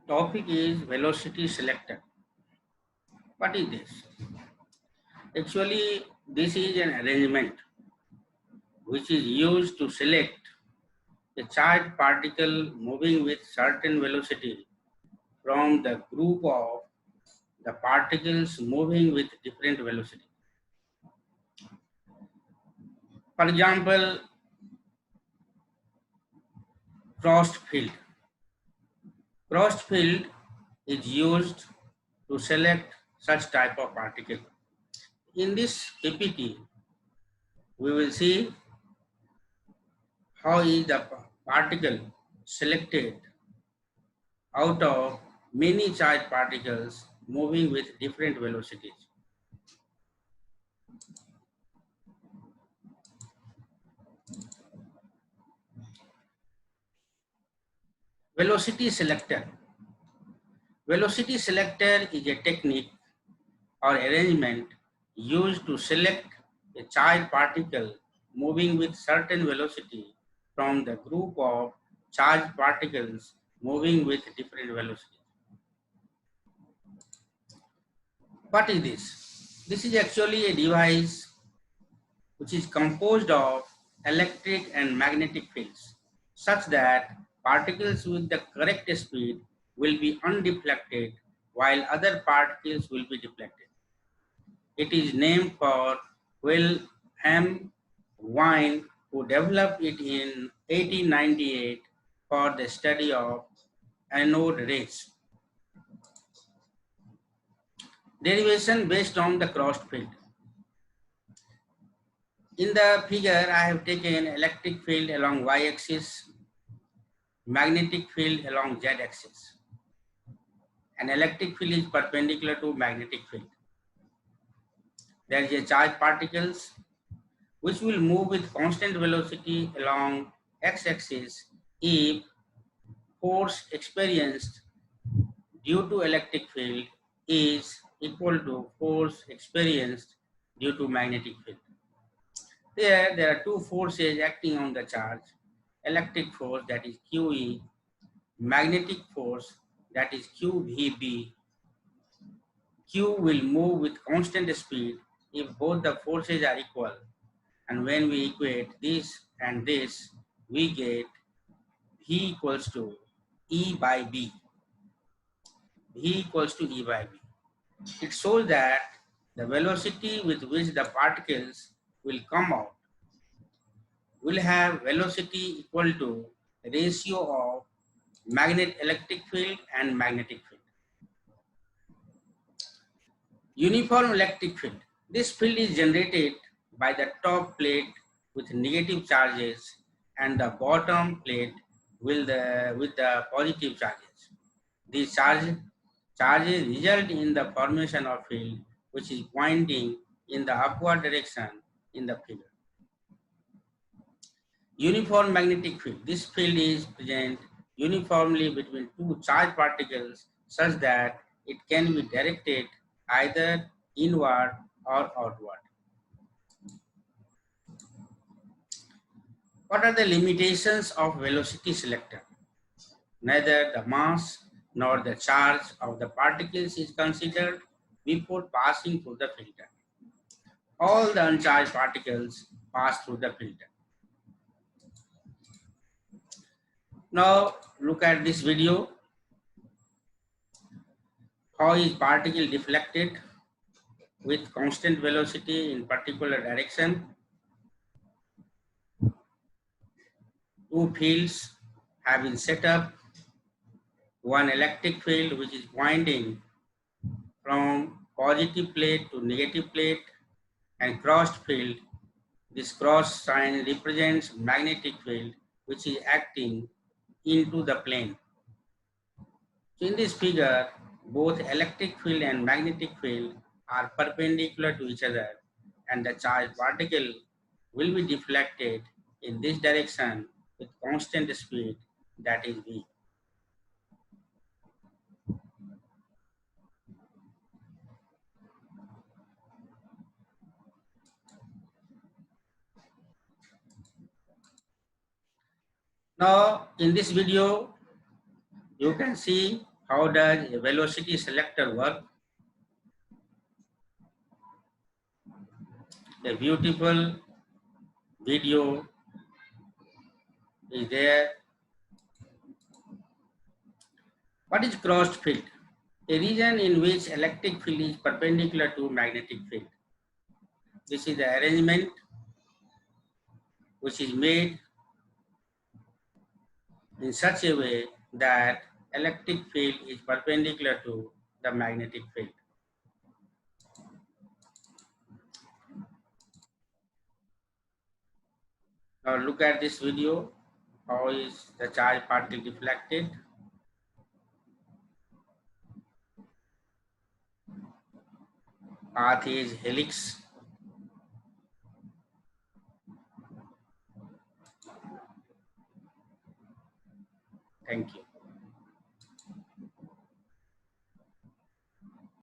Topic is velocity selector. What is this? Actually, this is an arrangement which is used to select a charged particle moving with certain velocity from the group of the particles moving with different velocity. For example, crossed field. Crossed field is used to select such type of particle. In this PPT, we will see how is the particle selected out of many charged particles moving with different velocities. Velocity selector. Velocity selector is a technique or arrangement used to select a charged particle moving with certain velocity from the group of charged particles moving with different velocities. What is this? This is actually a device which is composed of electric and magnetic fields such that particles with the correct speed will be undeflected while other particles will be deflected. It is named for Wilhelm Wien, who developed it in 1898 for the study of anode rays. Derivation based on the crossed field. In the figure, I have taken electric field along y-axis, magnetic field along z-axis. An electric field is perpendicular to magnetic field. There is a charged particles which will move with constant velocity along x-axis if force experienced due to electric field is equal to force experienced due to magnetic field. There are two forces acting on the charge: electric force, that is QE, magnetic force, that is QVB. Q will move with constant speed if both the forces are equal, and when we equate this and this, we get V equals to E by B. V equals to E by B. It shows that the velocity with which the particles will come out will have velocity equal to ratio of electric field and magnetic field. Uniform electric field. This field is generated by the top plate with negative charges and the bottom plate with the positive charges. These charges result in the formation of field which is pointing in the upward direction in the figure. Uniform magnetic field. This field is present uniformly between two charged particles such that it can be directed either inward or outward. What are the limitations of velocity selector? Neither the mass nor the charge of the particles is considered before passing through the filter. All the uncharged particles pass through the filter. Now look at this video. How is particle deflected with constant velocity in particular direction? Two fields have been set up. One electric field which is pointing from positive plate to negative plate, and crossed field. This cross sign represents magnetic field which is acting into the plane. So in this figure, both electric field and magnetic field are perpendicular to each other, and the charged particle will be deflected in this direction with constant speed, that is V. Now in this video, you can see How does a velocity selector work? A beautiful video is there. What is crossed field? A region in which electric field is perpendicular to magnetic field. This is the arrangement which is made in such a way that electric field is perpendicular to the magnetic field. Now look at this video. How is the charge particle deflected? Path is helix. Thank you.